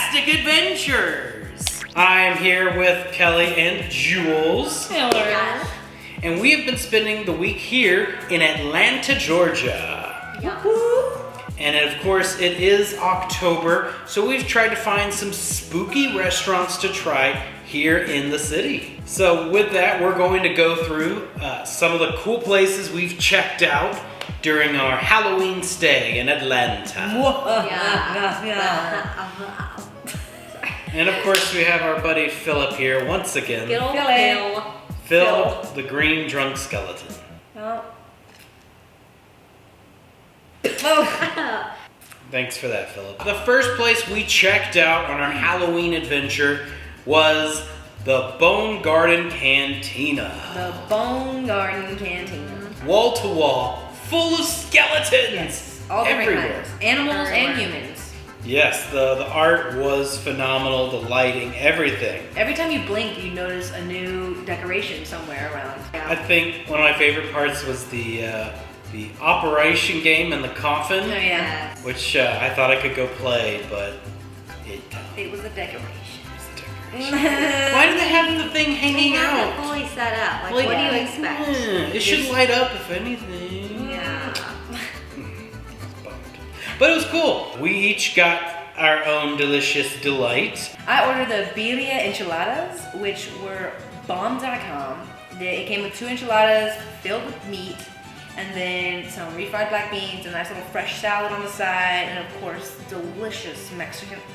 Snacktastic Adventures. I'm here with Kelly and Jules. Hello. And we have been spending the week here in Atlanta, Georgia. Yes. And of course, it is October, so we've tried to find some spooky restaurants to try here in the city. So with that, we're going to go through some of the cool places we've checked out during our Halloween stay in Atlanta. And of course, we have our buddy Philip here once again. Phil, the green drunk skeleton. Thanks for that, Philip. The first place we checked out on our Halloween adventure was the Bone Garden Cantina. The Bone Garden Cantina. Wall to wall, full of skeletons. Yes, all different everywhere. kinds. Animals and humans. Yes, the art was phenomenal, the lighting, everything. Every time you blink, you notice a new decoration somewhere around. I think one of my favorite parts was the operation game in the coffin, Oh yeah. which I thought I could go play, but It was a decoration. Why do they have the thing hanging out? Fully set up. Like, Well, what yeah. do you expect? It should light up, if anything. Yeah. But it was cool. We each got our own delicious delight. I ordered the birria enchiladas, which were bomb.com. It came with 2 enchiladas filled with meat, and then some refried black beans, a nice little fresh salad on the side, and of course, delicious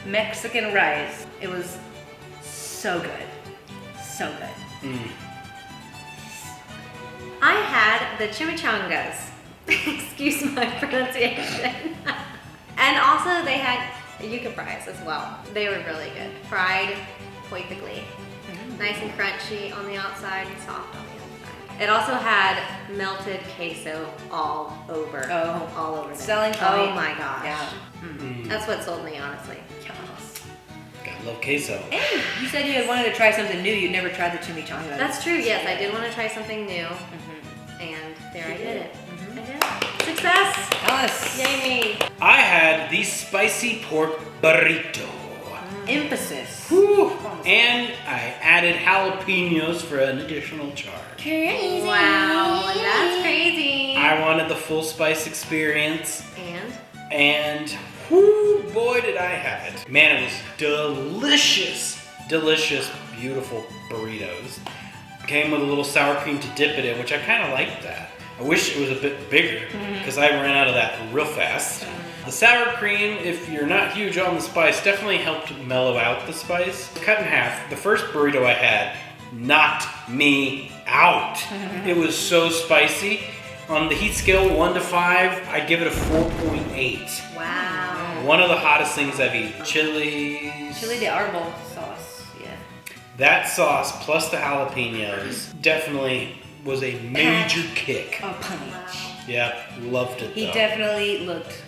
Mexican rice. It was so good. So good. I had the chimichangas. Excuse my pronunciation. And also they had yuca fries as well. They were really good. Fried perfectly. Nice and crunchy on the outside and soft on the inside. It also had melted queso all over. All over. Selling it. point. Oh my gosh. Yeah. That's what sold me, honestly. Gotta love queso. And you said you had wanted to try something new. You'd never tried the chimichangas. That's true. Yes, I did want to try something new. And there I did it. I did it. Success! Yes. Yay me! I had the spicy pork burrito. Emphasis. Whew. And I added jalapenos for an additional charge. Crazy. Wow, that's crazy. I wanted the full spice experience. And Whoo, boy did I have it. Man, it was delicious. Delicious, beautiful burritos. Came with a little sour cream to dip it in, which I kind of liked that. I wish it was a bit bigger, because I ran out of that real fast. The sour cream, if you're not huge on the spice, definitely helped mellow out the spice. Cut in half, the first burrito I had knocked me out. It was so spicy. On the heat scale, 1 to 5, I'd give it a 4.8. wow. One of the hottest things I've eaten. Chili de árbol sauce. Yeah. That sauce plus the jalapenos definitely was a major kick. A punch. Yeah, loved it though. He definitely looked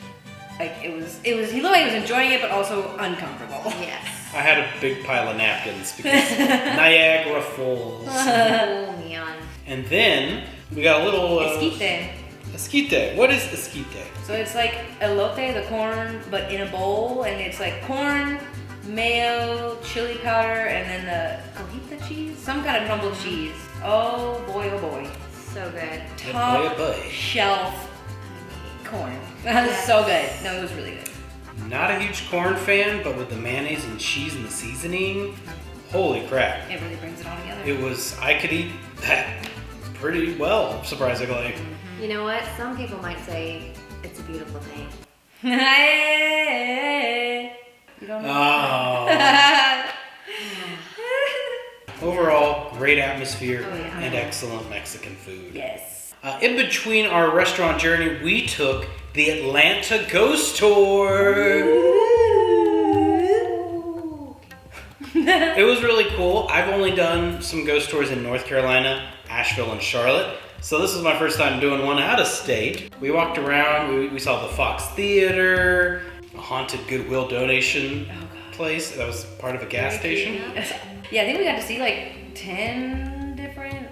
like he looked like he was enjoying it, but also uncomfortable. Yes. I had a big pile of napkins because Niagara Falls. Oh, man. And then we got a little Esquite. Esquite. What is esquite? So it's like elote, the corn, but in a bowl, and it's like corn, mayo, chili powder, and then the cojita cheese, some kind of crumbled cheese. Oh boy, oh boy. So good. Top boy. shelf corn. That was so good. No, it was really good. Not a huge corn fan, but with the mayonnaise and cheese and the seasoning, holy crap. It really brings it all together. I could eat that pretty well, surprisingly. You know what? Some people might say it's a beautiful thing. You don't know. Oh. Overall, great atmosphere and excellent Mexican food. Yes. In between our restaurant journey, we took the Atlanta Ghost Tour. It was really cool. I've only done some ghost tours in North Carolina, Asheville, and Charlotte. So this was my first time doing one out of state. We walked around, we saw the Fox Theater, a haunted Goodwill donation place that was part of a gas station. Yeah, I think we got to see like 10 different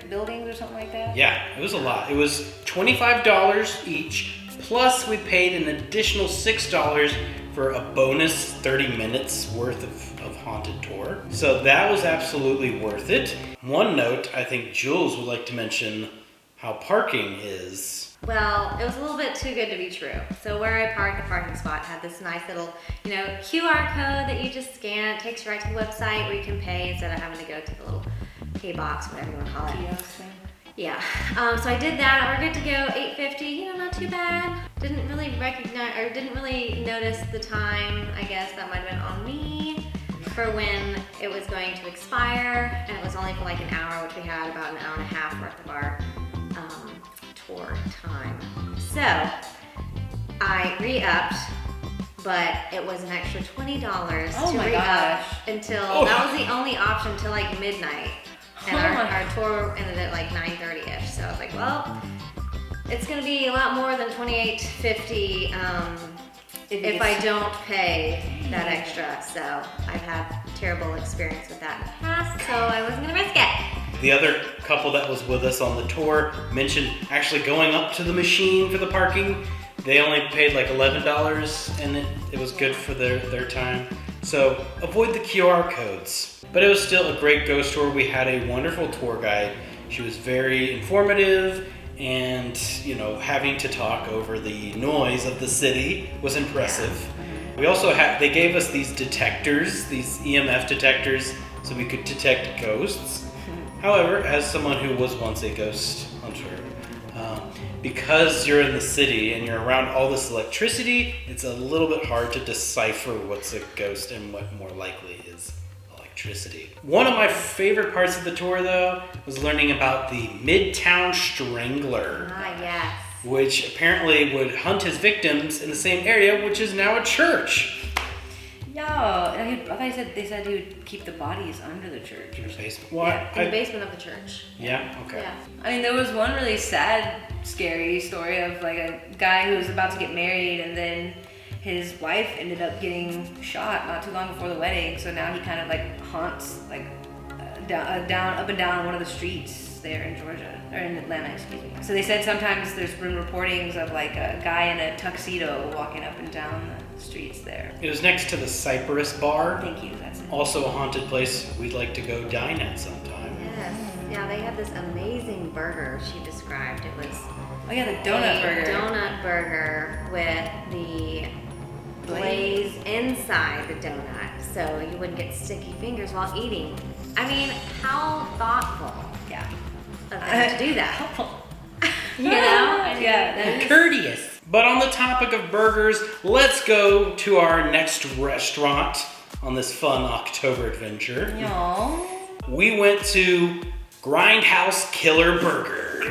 buildings or something like that. Yeah, it was a lot. It was $25 each, plus we paid an additional $6 for a bonus 30 minutes worth of haunted tour. So that was absolutely worth it. One note, I think Jules would like to mention how parking is. Well, it was a little bit too good to be true. So where I parked, the parking spot had this nice little, QR code that you just scan. It takes you right to the website where you can pay instead of having to go to the little pay box, whatever you want to call it. Kiosk thing. Yeah, so I did that. We're good to go, 8:50, not too bad. Didn't really notice the time, I guess that might have been on me, for when it was going to expire. And it was only for like an hour, which we had about an hour and a half worth of our tour time. So, I re-upped, but it was an extra $20 to re-up until, that was the only option until like midnight. And our tour ended at like 9:30ish. So I was like, well, it's gonna be a lot more than $28.50 if I don't pay that extra. So I've had terrible experience with that in the past, so I wasn't gonna risk it. The other couple that was with us on the tour mentioned actually going up to the machine for the parking. They only paid like $11 and it was good for their time. So avoid the QR codes. But it was still a great ghost tour. We had a wonderful tour guide. She was very informative and, having to talk over the noise of the city was impressive. We also they gave us these detectors, these EMF detectors, so we could detect ghosts. However, as someone who was once a ghost hunter, because you're in the city and you're around all this electricity, it's a little bit hard to decipher what's a ghost and what more likely is electricity. One of my favorite parts of the tour, though, was learning about the Midtown Strangler. Ah, yes. Which apparently would hunt his victims in the same area, which is now a church. Yo, I thought they said he would keep the bodies under the church. In the basement? What? Yeah, in the basement of the church. Yeah? Okay. Yeah. I mean, there was one really sad, scary story of like a guy who was about to get married and then his wife ended up getting shot not too long before the wedding. So now he kind of like haunts like up and down one of the streets there in Georgia, or in Atlanta, excuse me. So they said sometimes there's been reportings of like a guy in a tuxedo walking up and down the streets there. It was next to the Cypress Bar. Thank you, that's it. Also a haunted place we'd like to go dine at sometime. Yes. Yeah, they had this amazing burger she described. It was Oh yeah, the donut burger. Donut burger with the glaze inside the donut, so you wouldn't get sticky fingers while eating. I mean, how thoughtful. Yeah. Of them to do that. Yeah. Courteous. But on the topic of burgers, let's go to our next restaurant on this fun October adventure. Y'all. We went to GrindHouse Killer Burgers.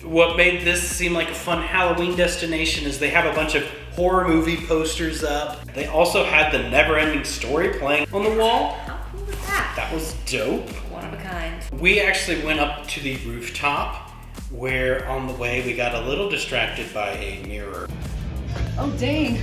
What made this seem like a fun Halloween destination is they have a bunch of horror movie posters up. They also had the Never-Ending Story playing on the wall. How cool was that? That was dope. One of a kind. We actually went up to the rooftop where on the way we got a little distracted by a mirror. Oh dang.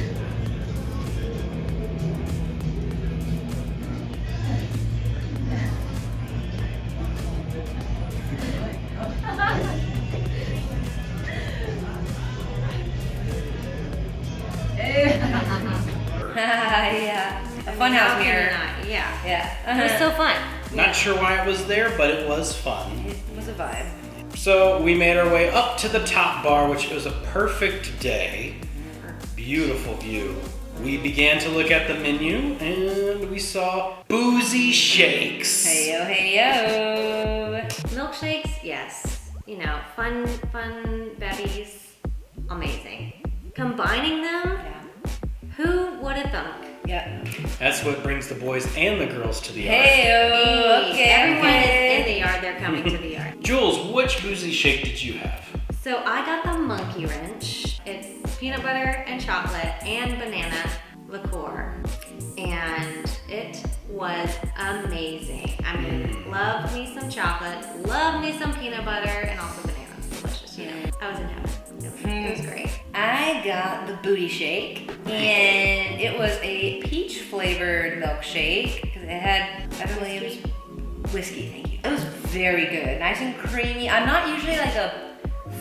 Yeah. A funhouse mirror. Yeah. Yeah. It was so fun. Not sure why it was there, but it was fun. It was a vibe. So we made our way up to the top bar, which was a perfect day. Beautiful view. We began to look at the menu and we saw Boozy Shakes. Hey yo, hey yo. Milkshakes, yes. Fun bevies, amazing. Combining them, Yeah. who would have thunk? Yeah. That's what brings the boys and the girls to the yard. Hey yo. Okay. Everyone okay. is in the yard, they're coming to the yard. Jules, which Boozy Shake did you have? So I got the monkey wrench. It's peanut butter and chocolate and banana liqueur. And it was amazing. I mean, love me some chocolate, love me some peanut butter, and also bananas. Delicious, I was in heaven. It was great. I got the booty shake, and it was a peach flavored milkshake because it had, I believe, it was whiskey. Thank you. It was very good, nice and creamy. I'm not usually like a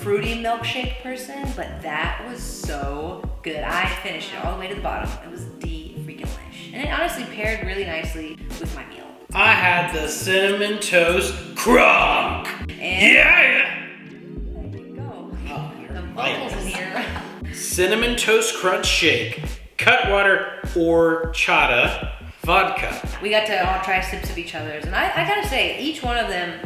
fruity milkshake person, but that was so good. I finished it all the way to the bottom. It was de-freaking-lish. And it honestly paired really nicely with my meal. I had the cinnamon toast crunk. And Yeah! there you go. Oh, The vocals in here. Cinnamon toast crunch shake, Cutwater horchata, vodka. We got to all try sips of each other's, and I gotta say, each one of them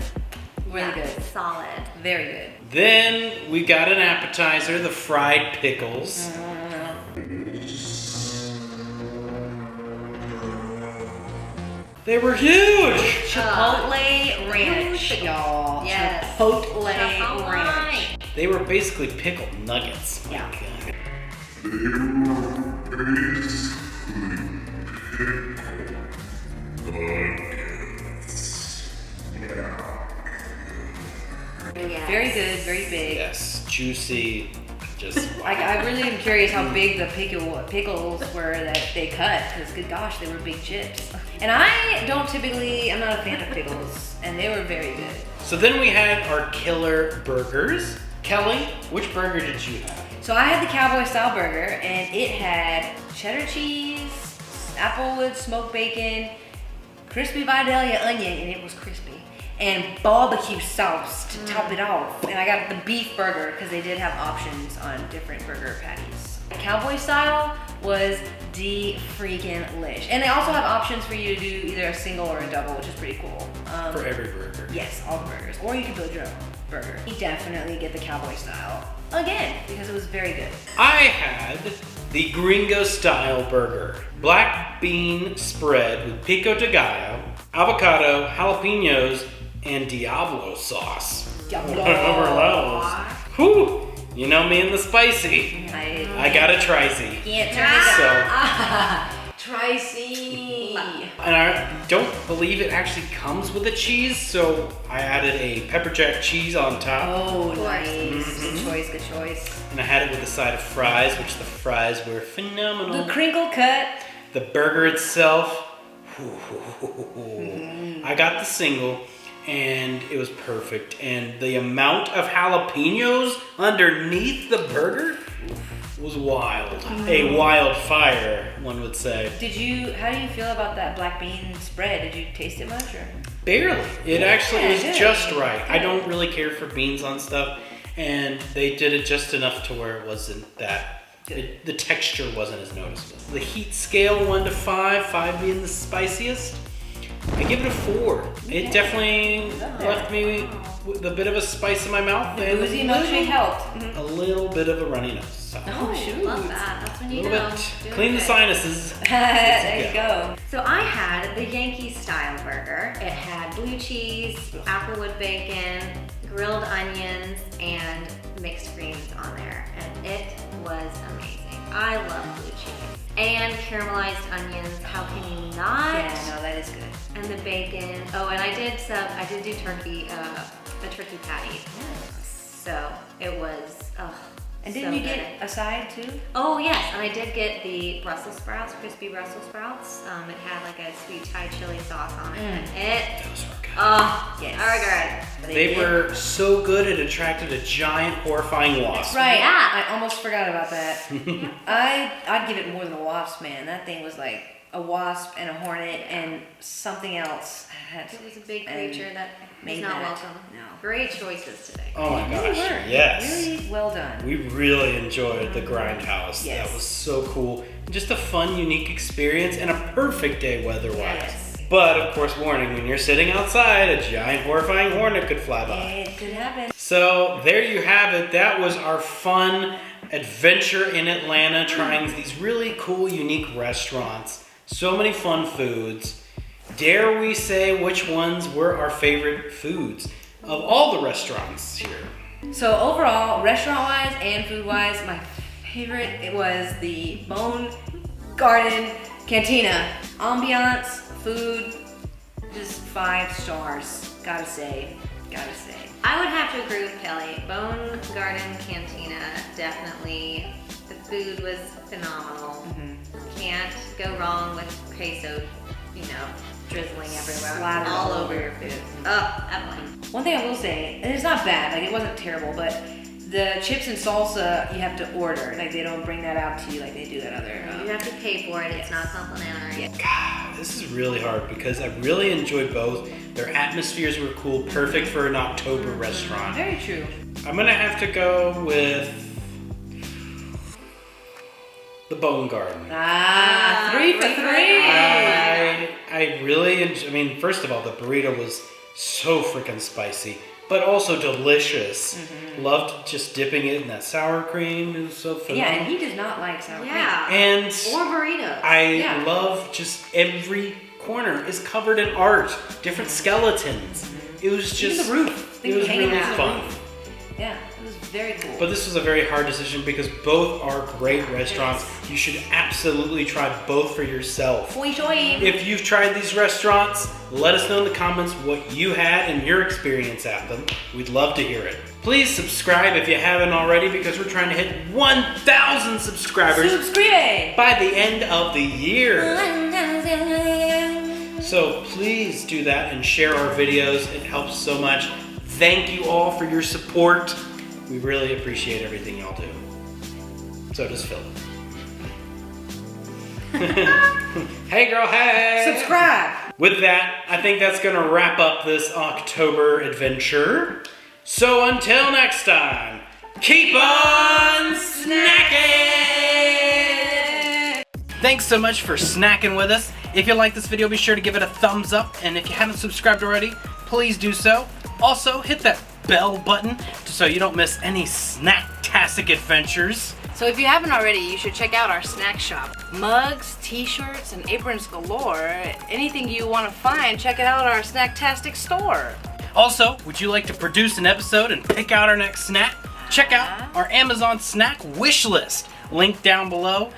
really Yeah, good. Solid. Very good. Then we got an appetizer, the fried pickles. They were huge! Chipotle ranch, y'all. Yes. Chipotle Chipotle. ranch. They were basically pickled nuggets. Yeah. Yes. Very good, very big. Yes, juicy, just I really am curious how big the pickles were that they cut, because good gosh, they were big chips. And I'm not a fan of pickles, and they were very good. So then we had our killer burgers. Kelly, which burger did you have? So I had the cowboy style burger, and it had cheddar cheese, applewood smoked bacon, crispy Vidalia onion, and it was crispy, and barbecue sauce to top it off. And I got the beef burger because they did have options on different burger patties. The cowboy style was de-freaking-lish. And they also have options for you to do either a single or a double, which is pretty cool. For every burger. Yes, all the burgers. Or you can build your own burger. You definitely get the cowboy style again because it was very good. I had the gringo style burger. Black bean spread with pico de gallo, avocado, jalapenos, and Diablo sauce. Diablo. Whatever that was. Whew! You know me and the spicy. I got a tricy. Can't turn it So, down. Tracy. and I don't believe it actually comes with a cheese, so I added a pepper jack cheese on top. Oh, course. nice. Good choice, good choice. And I had it with a side of fries, which the fries were phenomenal. The crinkle cut. The burger itself, I got the single, and it was perfect. And the amount of jalapenos underneath the burger was wild. A wildfire, one would say. How do you feel about that black bean spread? Did you taste it much or? Barely. It actually was good. just right. I Good. don't really care for beans on stuff, and they did it just enough to where it wasn't that. The texture wasn't as noticeable. The heat scale 1 to 5, 5 being the spiciest, I give it a 4. It definitely left me with a bit of a spice in my mouth and Boozy milkshake helped. a little bit of a runny nose. So, Oh, shoot. Love that. That's when a you little know. bit. doing Clean the good. sinuses. There you go. So I had the Yankee style burger. It had blue cheese, applewood bacon, grilled onions, and mixed greens on there. And it was amazing. I love blue cheese. And caramelized onions. How can you not? Yeah, no, that is good. And the bacon. Oh, and I did do turkey, a turkey patty. So it was, And so didn't you good. get a side too? Oh yes, and I did get the Brussels sprouts, crispy Brussels sprouts. It had like a sweet Thai chili sauce on it. And it, Those were good. yes, Yes. They were so good it attracted a giant horrifying wasp. Right. Yeah. I almost forgot about that. I'd give it more than a wasp, man. That thing was like a wasp and a hornet and something else. It was a big creature that was made not that. welcome. No. Great choices today. Oh my They really gosh, were. yes. Really well done. We really enjoyed the GrindHouse. Yes. That was so cool. Just a fun, unique experience and a perfect day weather-wise. Yes. But of course, warning, when you're sitting outside, a giant horrifying hornet could fly by. It could happen. So there you have it. That was our fun adventure in Atlanta, trying these really cool, unique restaurants. So many fun foods. Dare we say which ones were our favorite foods of all the restaurants here? So overall, restaurant-wise and food-wise, my favorite it was the Bone Garden Cantina. Ambiance, food, just 5 stars. Gotta say. I would have to agree with Kelly. Bone Garden Cantina, definitely. The food was phenomenal. Can't go wrong with queso, drizzling everywhere. Splattered all all over over. your food. Oh, definitely. One thing I will say, and it's not bad, like it wasn't terrible, but The chips and salsa you have to order. Like they don't bring that out to you like they do at other. You have to pay for it. It's not complimentary. God, this is really hard because I really enjoyed both. Their atmospheres were cool, perfect for an October restaurant. Very true. I'm gonna have to go with the Bone Garden. 3 for 3. I really enjoy, I mean, first of all, the burrito was so freaking spicy, but also delicious. Loved just dipping it in that sour cream. It was so phenomenal. Yeah, and he does not like sour cream. Yeah. And Or burritos. I love just every corner is covered in art, different skeletons. It was just Even the roof. It was hanging really out. fun. Yeah, it was very cool. But this was a very hard decision because both are great restaurants. You should absolutely try both for yourself. Fui shui. If you've tried these restaurants, let us know in the comments what you had and your experience at them. We'd love to hear it. Please subscribe if you haven't already because we're trying to hit 1,000 subscribers Subscribe. by the end of the year. So please do that and share our videos. It helps so much. Thank you all for your support. We really appreciate everything y'all do. So does Philip. Hey girl, hey! Subscribe. With that, I think that's gonna wrap up this October adventure. So until next time, keep on snacking! Thanks so much for snacking with us. If you like this video, be sure to give it a thumbs up. And if you haven't subscribed already, please do so. Also, hit that bell button so you don't miss any Snacktastic adventures. So if you haven't already, you should check out our snack shop. Mugs, t-shirts, and aprons galore. Anything you want to find, check it out at our Snacktastic store. Also, would you like to produce an episode and pick out our next snack? Check out our Amazon snack wish list, link down below.